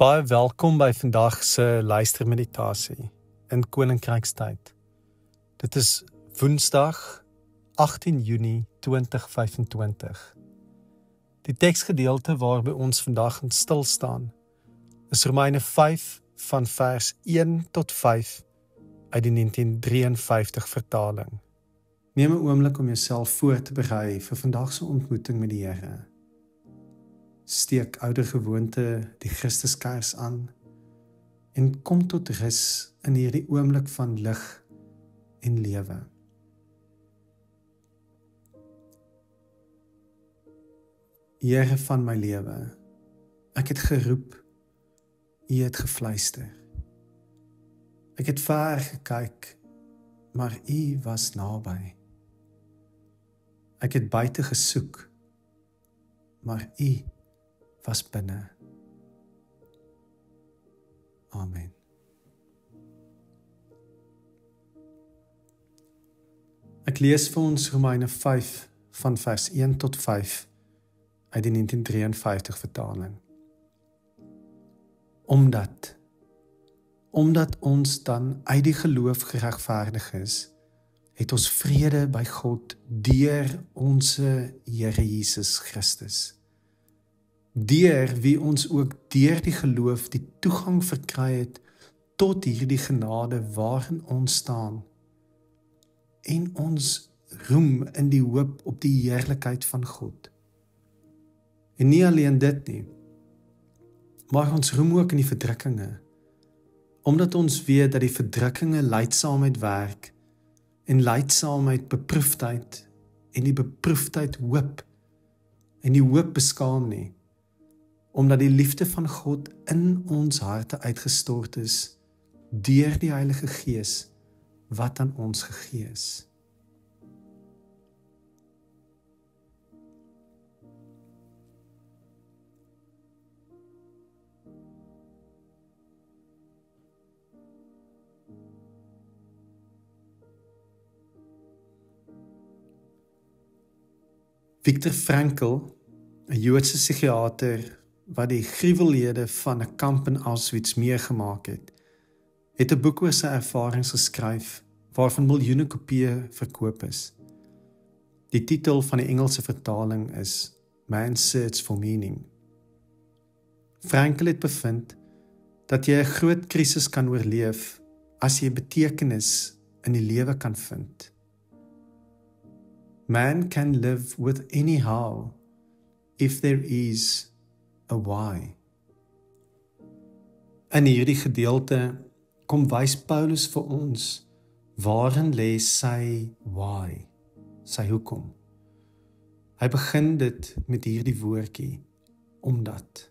Baie welkom by vandag se luistermeditasie in Koninkrykstyd. Dit is Woensdag 18 Junie 2025. Die teksgedeelte waarby ons vandag in stil staan is Romeine 5 van vers 1 tot 5 uit die 1953 vertaling. Neem 'n oomblik om jouself voor te berei vir vandag se ontmoeting met die Here. Steek ouer gewoonte die Christuskers aan en kom tot rus in hierdie oomblik van lig en lewe. Here van my lewe, ek het geroep, U het gefluister. Ek het ver gekyk, maar U was naby. Ek het buite gesoek, maar U was binne. Amen. Ek lees vir ons Romeine 5 van vers 1 tot 5 uit die 1953 vertaling. Omdat ons dan uit die geloof geregverdig is, het ons vrede by God deur ons Here Jesus Christus. Deur wie ons ook deur die geloof die toegang verkry het tot hierdie genade waarin ons staan en ons roem in die hoop op die heerlikheid van God. En nie alleen dit nie, maar ons roem ook in die verdrukkinge, omdat ons weet dat die verdrukkinge lydsaamheid werk en lydsaamheid beproefdheid en die beproefdheid hoop en die hoop beskaam nie, omdat die liefde van God in ons harte uitgestort is deur die Heilige Gees wat aan ons gegee is. Viktor Frankl, 'n Joodse psigiater wat die gruwelhede van 'n kamp in Auschwitz meegemaak het 'n boek oor sy ervarings geskryf waarvan miljoene kopieë verkoop is. Die titel van die Engelse vertaling is Man's Search for Meaning. Frankl het bevind dat jy 'n groot krisis kan oorleef as jy betekenis in die lewe kan vind. Man can live with any how if there is a why. In hierdie gedeelte kom wys Paulus vir ons waarin lê sy why, sy hoekom. Hy begin dit met hierdie woordjie, omdat.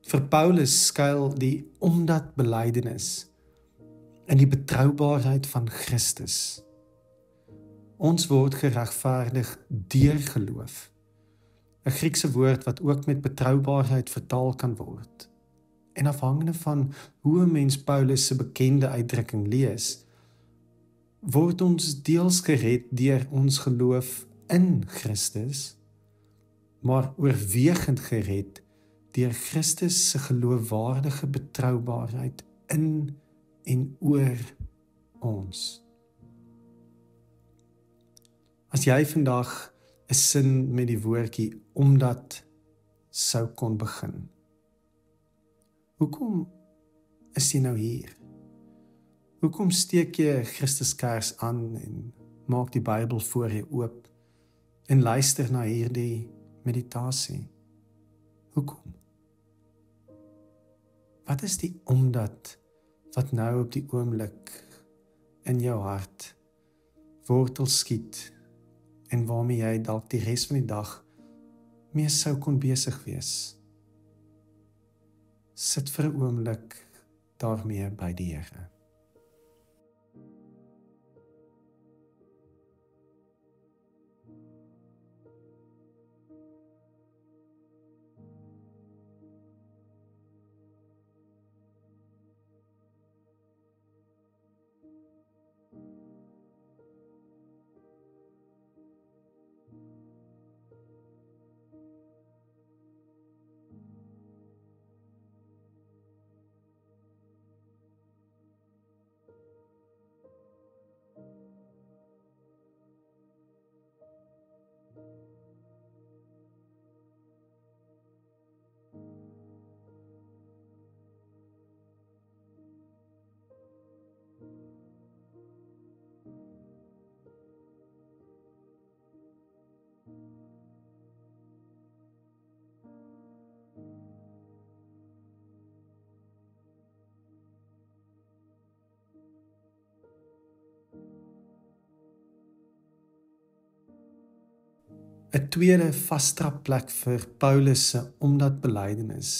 Vir Paulus skuil die omdat belydenis in die betroubaarheid van Christus. Ons word geregverdig deur geloof. 'n Griekse woord wat ook met betroubaarheid vertaal kan word. En afhangende van hoe 'n mens Paulus se bekende uitdrukking lees, word ons deels gered deur ons geloof in Christus, maar oorwegend gered deur Christus se geloofwaardige betroubaarheid in en oor ons. As jy vandag 'n sin met die woordjie omdat sou kon begin. Hoekom is jy nou hier? Hoekom steek jy 'n Christuskers aan en maak die Bybel voor jou oop en luister na hierdie meditasie? Hoekom? Wat is die omdat wat nou op die oomblik in jou hart wortel skiet en waarmee jy dalk die res van die dag mee sou kon besig wees? Sit vir 'n oomblik daarmee by die Here. 'n tweede vasdrapplek vir Paulus se omdat belydenis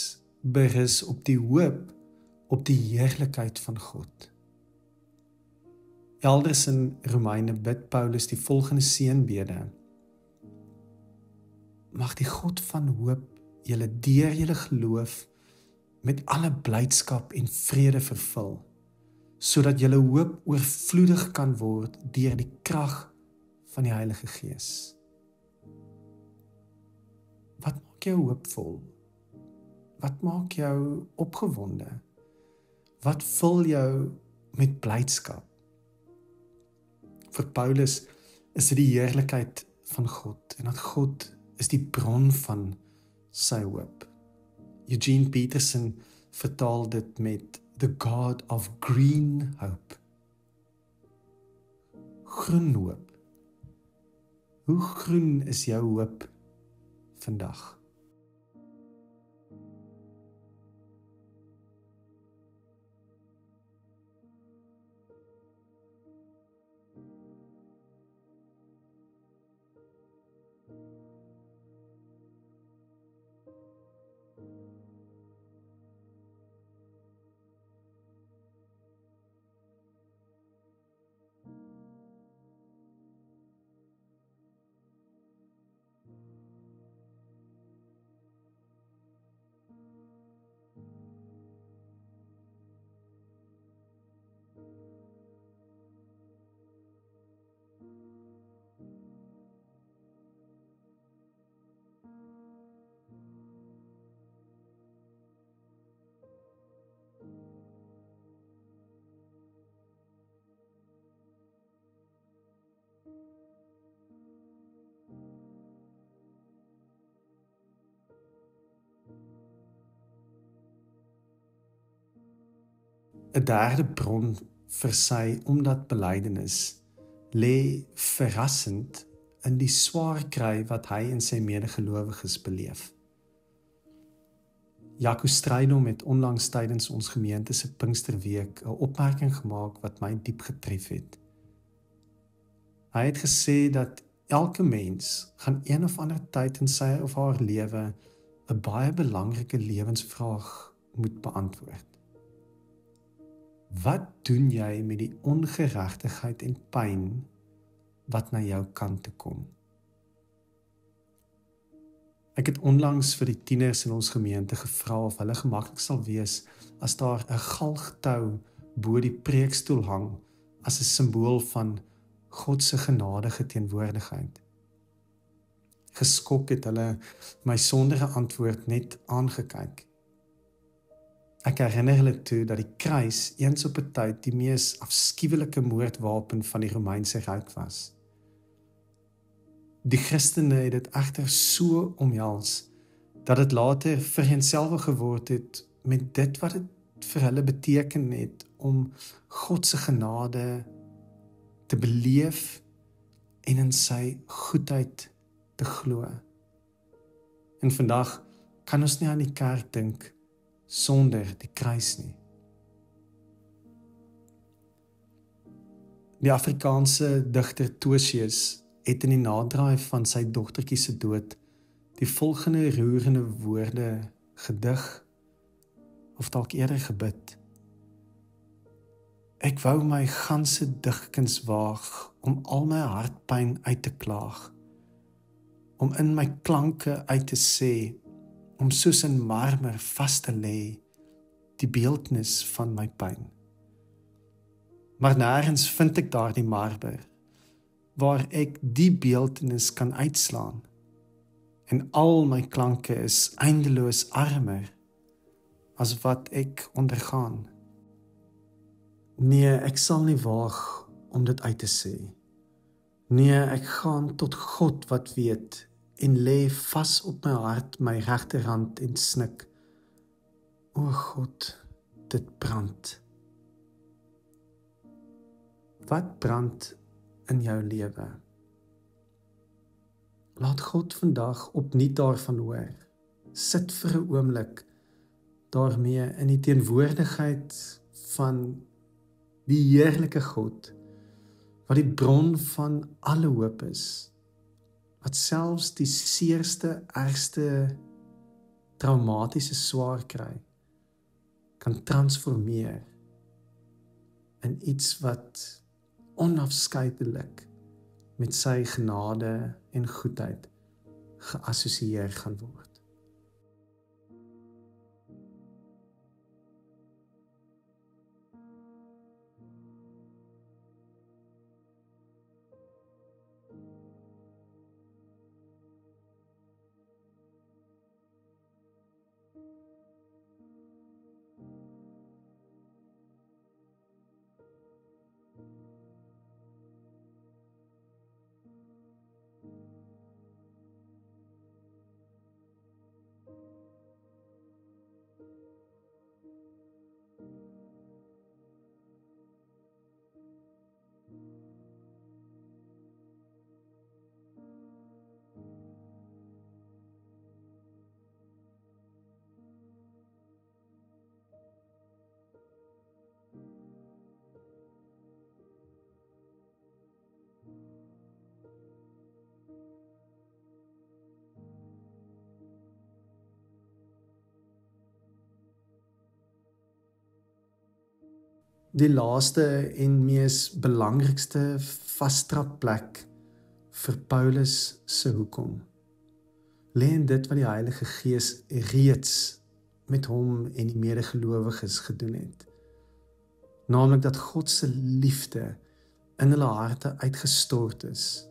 berus op die hoop op die heerlikheid van God. Elders in Romeine bid Paulus die volgende seënbede: Mag die God van hoop julle deur julle geloof met alle blydskap en vrede vervul, sodat julle hoop oorvloedig kan word deur die krag van die Heilige Gees. Wat maak jou hoopvol? Wat maak jou opgewonde? Wat vul jou met blydskap? Vir Paulus is dit die heerlikheid van God en dat God is die bron van sy hoop. Eugene Peterson vertaal dit met the God of green hope. Groen hoop. Hoe groen is jou hoop vandag? Een derde bron vir sy omdat belydenis lê verrassend in die swaar kry wat hy en sy medegelowiges beleef. Jaco Strydom het onlangs tydens ons gemeente se Pinksterweek 'n opmerking gemaak wat my diep getref het. Hy het gesê dat elke mens gaan een of ander tyd in sy of haar lewe 'n baie belangrike lewensvraag moet beantwoord. Wat doen jy met die ongeregtigheid en pyn wat na jou kant toe kom? Ek het onlangs vir die tieners in ons gemeente gevra of hulle gemaklik sal wees as daar 'n galgtou bo die preekstoel hang as 'n simbool van God se genadige teenwoordigheid. Geskok het hulle my sonder 'n antwoord net aangekyk. Ek herinner hulle toe dat die kruis eens op 'n tyd die mees afskuwelike moordwapen van die Romeinse ryk was. Die Christene het dit egter so omhels, dat dit later vereenselwig geword het met dit wat dit vir hulle beteken het om God se genade te beleef en in sy goedheid te glo. En vandag kan ons nie aan die kerk dink sonder die kruis nie. Die Afrikaanse digter Tosius het in die nadraai van sy dogtertjie se dood die volgende roerende woorde gedig, of dalk eerder gebid. Ek wou my ganse digkuns waag om al my hartpyn uit te klaag, om in my klanke uit te sê, om soos in marmer vas te lê, die beeldnis van my pyn. Maar nêrens vind ek daar die marmer, waar ek die beeldnis kan uitslaan, en al my klanke is eindeloos armer, as wat ek ondergaan. Nee, ek sal nie waag om dit uit te sê. Nee, ek gaan tot God wat weet, en lê vas op my hart my regterhand en snik. O God, dit brand. Wat brand in jou lewe? Laat God vandag opnuut daarvan hoor. Sit vir 'n oomblik daarmee in die teenwoordigheid van die heerlike God, wat die bron van alle hoop is, wat selfs die seerste, ergste, traumatiese swaar kry, kan transformeer in iets wat onafskeidelik met sy genade en goedheid geassosieer gaan word. Die laaste en mees belangrikste vasdrapplek vir Paulus se hoekom lê in dit wat die Heilige Gees reeds met hom en die medegelowiges gedoen het. Naamlik dat God se liefde in hulle harte uitgestort is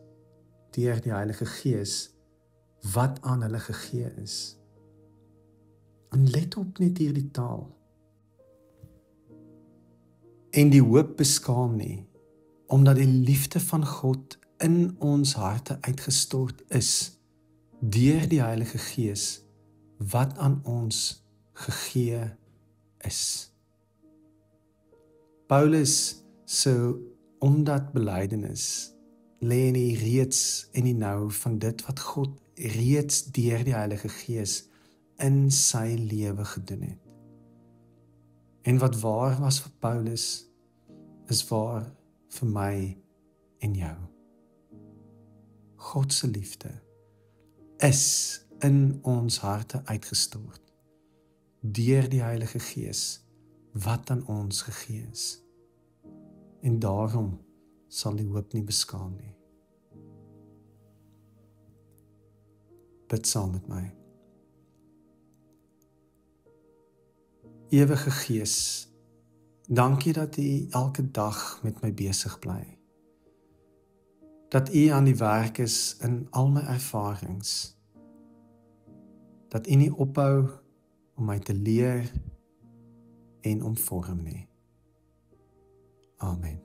deur die Heilige Gees wat aan hulle gegee is. En let op net hierdie taal. En die hoop beskaam nie, omdat die liefde van God in ons harte uitgestort is, deur die Heilige Gees, wat aan ons gegee is. Paulus se omdat belydenis lê in die reeds en die nou van dit wat God reeds deur die Heilige Gees in sy lewe gedoen het. En wat waar was vir Paulus, is waar vir my en jou. God se liefde is in ons harte uitgestort deur die Heilige Gees wat aan ons gegee is. En daarom sal die hoop nie beskaam nie. Bid saam met my. Ewige Gees, dankie dat U elke dag met my besig bly. Dat U aan die werk is in al my ervarings. Dat U nie ophou om my te leer en om vorm nie. Amen.